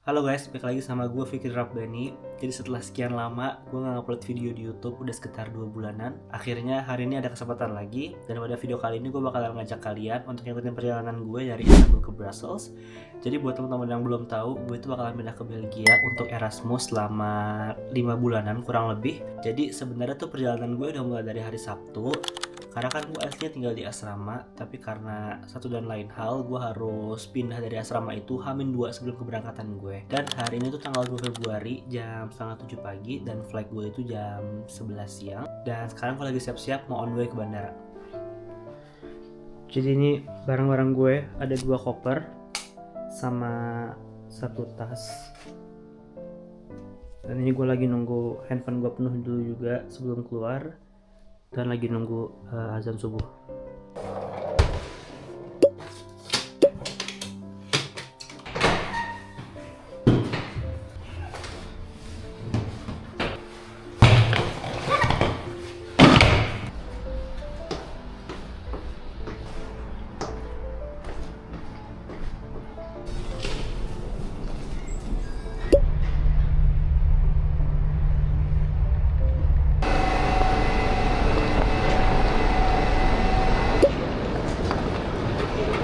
Halo guys, balik lagi sama gue Fikri Rabbani. Jadi setelah sekian lama gue gak upload video di YouTube udah sekitar 2 bulanan. Akhirnya hari ini ada kesempatan lagi. Dan pada video kali ini gue bakalan ngajak kalian untuk ngikutin perjalanan gue dari Istanbul ke Brussels. Jadi buat teman-teman yang belum tahu, gue itu bakalan pindah ke Belgia untuk Erasmus selama 5 bulanan kurang lebih. Jadi sebenarnya tuh perjalanan gue udah mulai dari hari Sabtu. Karena kan gue aslinya tinggal di asrama, tapi karena satu dan lain hal gue harus pindah dari asrama itu H-2 sebelum keberangkatan gue. Dan hari ini tuh tanggal 2 Februari jam setengah 7 pagi dan flight gue itu jam 11 siang. Dan sekarang gue lagi siap-siap mau on the way ke bandara. Jadi ini barang-barang gue, ada 2 koper sama 1 tas. Dan ini gue lagi nunggu handphone gue penuh dulu juga sebelum keluar. Dan lagi nunggu azan subuh.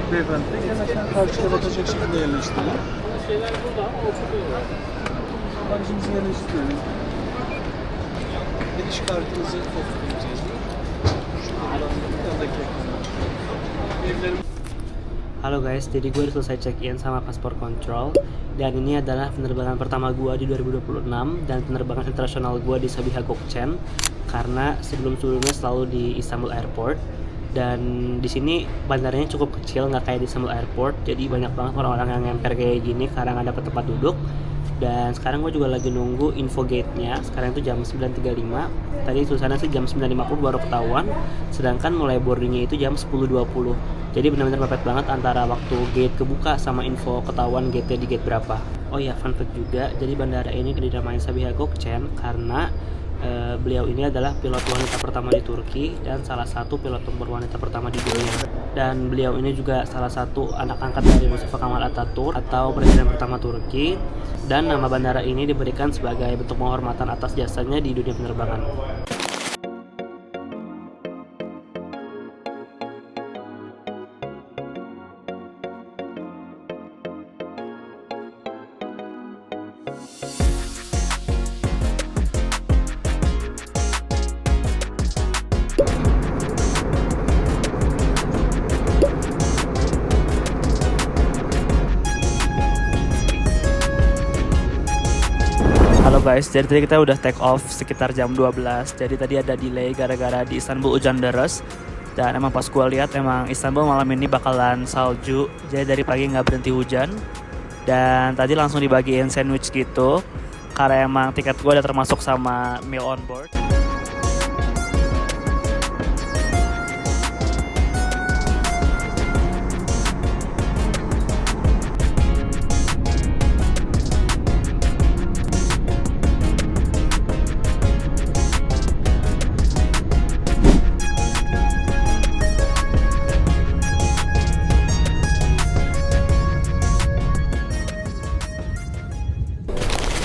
Beyefendi, tekrar aşağı karşıya bakacak şekilde yerleştirelim. Şeyler burada ama oturuyorlar. Bagajımızı yerleştirelim. Giriş kartınızı okutacağız. Şu andaki evlerim. Halo guys, jadi gue udah selesai check-in sama paspor kontrol. Dan ini adalah penerbangan pertama gue di 2026 dan penerbangan internasional gue di Sabiha Gökçen. Karena sebelum-sebelumnya selalu di Istanbul Airport. Dan di sini bandaranya cukup kecil, nggak kayak di Istanbul Airport. Jadi banyak banget orang-orang yang ngemper kayak gini karena nggak dapet tempat duduk. Dan sekarang gue juga lagi nunggu info gate-nya. Sekarang itu jam 9.35. Tadi tulisannya sih jam 9.50 baru ketahuan. Sedangkan mulai boardingnya itu jam 10.20. Jadi benar-benar mepet banget antara waktu gate kebuka sama info ketahuan gate-nya di gate berapa. Oh ya, fun fact juga. Jadi bandara ini dinamain Sabiha Gökçen karena beliau ini adalah pilot wanita pertama di Turki dan salah satu pilot tempur wanita pertama di dunia. Dan beliau ini juga salah satu anak angkat dari Mustafa Kemal Atatürk atau presiden pertama Turki. Dan nama bandara ini diberikan sebagai bentuk penghormatan atas jasanya di dunia penerbangan. Halo guys, jadi tadi kita udah take off sekitar jam 12. Jadi tadi ada delay gara-gara di Istanbul hujan deras. Dan emang pas gue lihat emang Istanbul malam ini bakalan salju. Jadi dari pagi nggak berhenti hujan. Dan tadi langsung dibagiin sandwich gitu. Karena emang tiket gue udah termasuk sama meal on board.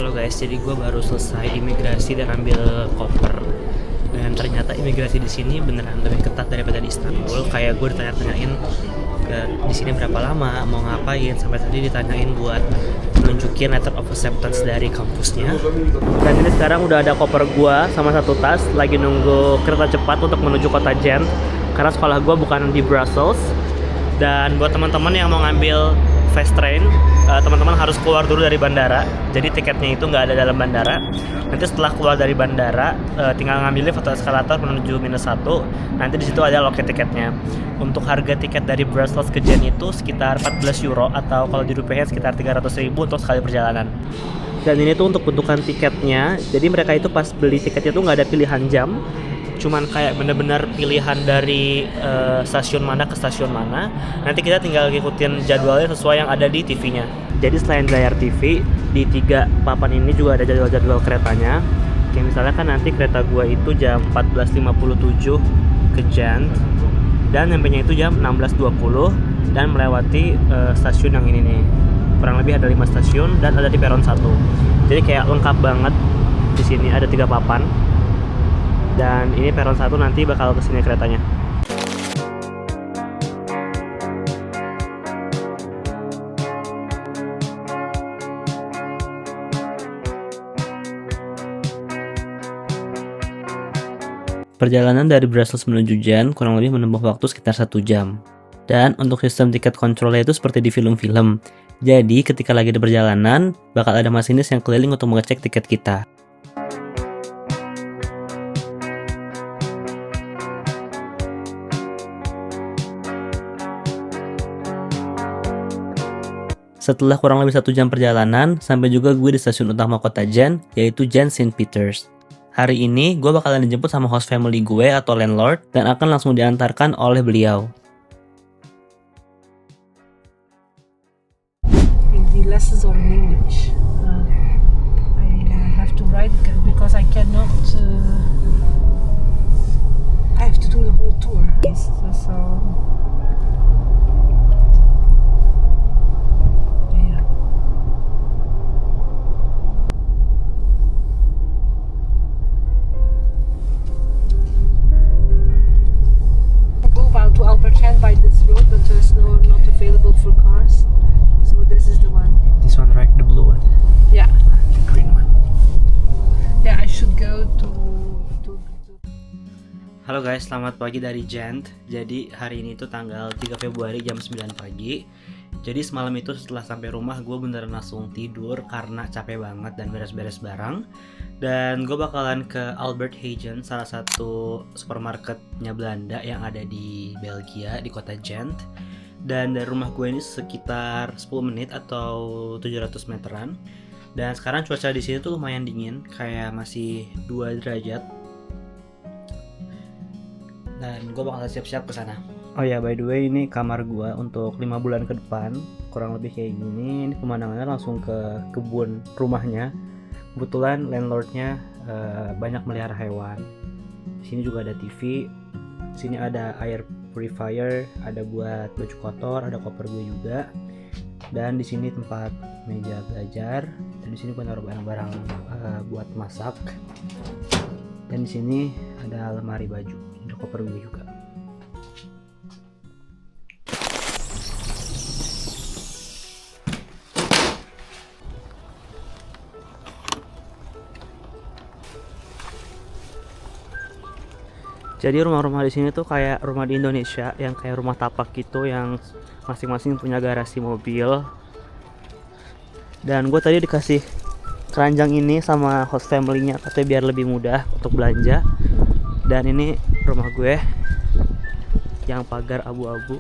Halo guys, jadi gue baru selesai imigrasi dan ambil koper. Dan ternyata imigrasi di sini beneran lebih ketat daripada di Istanbul. Kayak gue ditanya-tanyain di sini berapa lama, mau ngapain, sampai tadi ditanyain buat nunjukin letter of acceptance dari kampusnya. Dan ini sekarang udah ada koper gue sama 1 tas, lagi nunggu kereta cepat untuk menuju kota Gent. Karena sekolah gue bukan di Brussels. Dan buat teman-teman yang mau ngambil fast train, teman-teman harus keluar dulu dari bandara. Jadi tiketnya itu nggak ada dalam bandara. Nanti setelah keluar dari bandara, tinggal ngambil lift atau eskalator menuju -1. Nanti di situ ada loket tiketnya. Untuk harga tiket dari Brussels ke Gent itu sekitar 14 euro atau kalau dirupiahin sekitar 300.000 untuk sekali perjalanan. Dan ini tuh untuk bentukan tiketnya. Jadi mereka itu pas beli tiketnya tuh nggak ada pilihan jam. Cuman kayak bener-bener pilihan dari stasiun mana ke stasiun mana. Nanti kita tinggal ngikutin jadwalnya sesuai yang ada di TV-nya. Jadi selain layar TV, di 3 papan ini juga ada jadwal-jadwal keretanya. Kayak misalnya kan nanti kereta gua itu jam 14.57 ke Gent. Dan nyampenya itu jam 16.20 dan melewati stasiun yang ini nih. kurang lebih ada 5 stasiun dan ada di peron 1. Jadi kayak lengkap banget. Di sini ada 3 papan. Dan ini peron 1 nanti bakal kesini keretanya. Perjalanan dari Brussels menuju Gent kurang lebih menempuh waktu sekitar 1 jam. Dan untuk sistem tiket kontrolnya itu seperti di film-film. Jadi ketika lagi di perjalanan, bakal ada masinis yang keliling untuk mengecek tiket kita. Setelah kurang lebih 1 jam perjalanan, sampai juga gue di stasiun utama kota Gent, yaitu Gent St. Peters. Hari ini gue bakalan dijemput sama host family gue atau landlord dan akan langsung diantarkan oleh beliau. The lessons are in English. I have to write because I cannot. I have to do the whole tour. So yeah. Go about to Albert-Heijn by this road, but there's not available for cars. So this is the one. This one, right? The blue one. Yeah. The green one. Yeah, I should go to. Halo guys, selamat pagi dari Gent. Jadi hari ini tuh tanggal 3 Februari jam 9 pagi. Jadi semalam itu setelah sampai rumah gue beneran langsung tidur karena capek banget dan beres-beres barang. Dan gue bakalan ke Albert-Heijn, salah satu supermarketnya Belanda yang ada di Belgia, di kota Gent. Dan dari rumah gue ini sekitar 10 menit atau 700 meteran. Dan sekarang cuaca di sini tuh lumayan dingin, kayak masih 2 derajat. Dan gue bakal siap-siap ke sana. Oh ya, by the way, ini kamar gue untuk 5 bulan ke depan. Kurang lebih kayak gini. Ini pemandangannya langsung ke kebun rumahnya. Kebetulan landlordnya banyak melihara hewan. Di sini juga ada TV. Di sini ada air purifier, ada buat baju kotor, ada koper gue juga. Dan di sini tempat meja belajar. Dan di sini gue naruh barang-barang buat masak. Dan di sini ada lemari baju, ada koper gue juga. Jadi rumah-rumah di sini tuh kayak rumah di Indonesia, yang kayak rumah tapak gitu, yang masing-masing punya garasi mobil. Dan gue tadi dikasih keranjang ini sama host family-nya, katanya biar lebih mudah untuk belanja. Dan ini rumah gue yang pagar abu-abu.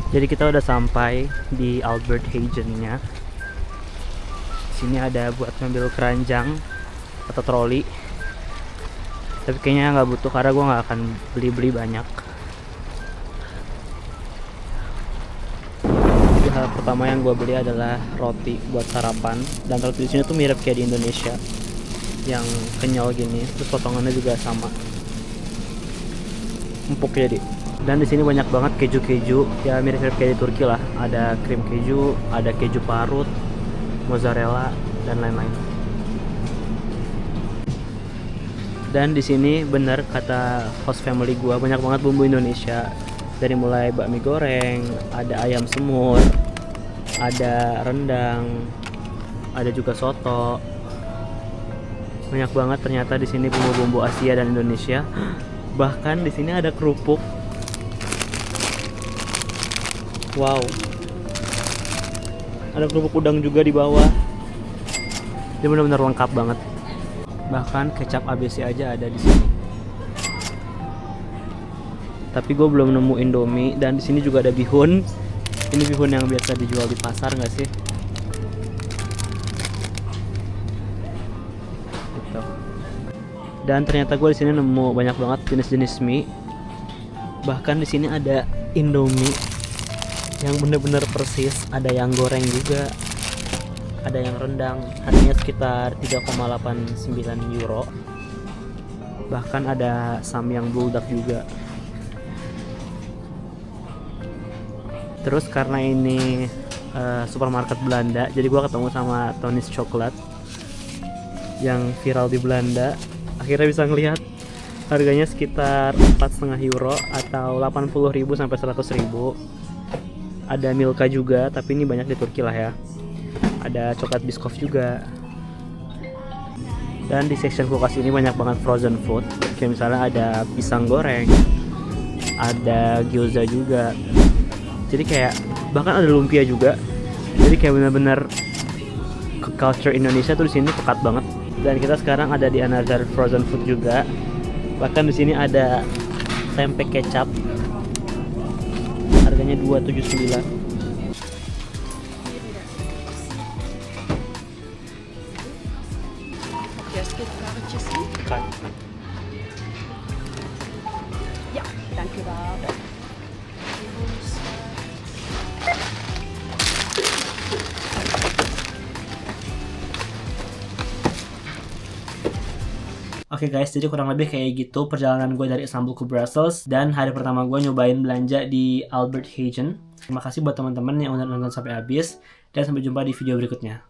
Jadi kita udah sampai di Albert-Heijn-nya. Sini ada buat ngambil keranjang atau troli. Tapi kayaknya nggak butuh karena gue nggak akan beli banyak. Jadi hal pertama yang gue beli adalah roti buat sarapan. Dan roti di sini tuh mirip kayak di Indonesia, yang kenyal gini. Terus potongannya juga sama, empuk jadi. Dan di sini banyak banget keju-keju, ya mirip-mirip kayak di Turki lah. Ada krim keju, ada keju parut, mozzarella, dan lain-lain. Dan di sini bener kata host family gua, banyak banget bumbu Indonesia. Dari mulai bakmi goreng, ada ayam semur, ada rendang, ada juga soto. Banyak banget ternyata di sini bumbu-bumbu Asia dan Indonesia. Bahkan di sini ada kerupuk. Wow, ada kerupuk udang juga di bawah. Dia benar-benar lengkap banget. Bahkan kecap ABC aja ada di sini. Tapi gue belum nemu Indomie. Dan di sini juga ada bihun. Ini bihun yang biasa dijual di pasar nggak sih? Gitu. Dan ternyata gue di sini nemu banyak banget jenis-jenis mie. Bahkan di sini ada Indomie yang bener-bener persis, ada yang goreng juga, ada yang rendang, harganya sekitar 3,89 euro. Bahkan ada samyang bulldog juga. Terus karena ini supermarket Belanda, jadi gue ketemu sama Tony's Chocolate yang viral di Belanda. Akhirnya bisa ngelihat harganya sekitar 4,5 euro atau 80.000 sampai 100.000. Ada Milka juga, tapi ini banyak di Turki lah ya. Ada coklat Biscoff juga. Dan di section kulkas ini banyak banget frozen food. Kayak misalnya ada pisang goreng, ada gyoza juga. Jadi kayak bahkan ada lumpia juga. Jadi kayak benar-benar culture Indonesia tuh di sini pekat banget. Dan kita sekarang ada di another frozen food juga. Bahkan di sini ada tempe kecap. Harganya 2,79. Kan. Ja, dankjewel. Oke guys, jadi kurang lebih kayak gitu perjalanan gue dari Istanbul ke Brussels dan hari pertama gue nyobain belanja di Albert Heijn. Terima kasih buat teman-teman yang udah nonton sampai habis dan sampai jumpa di video berikutnya.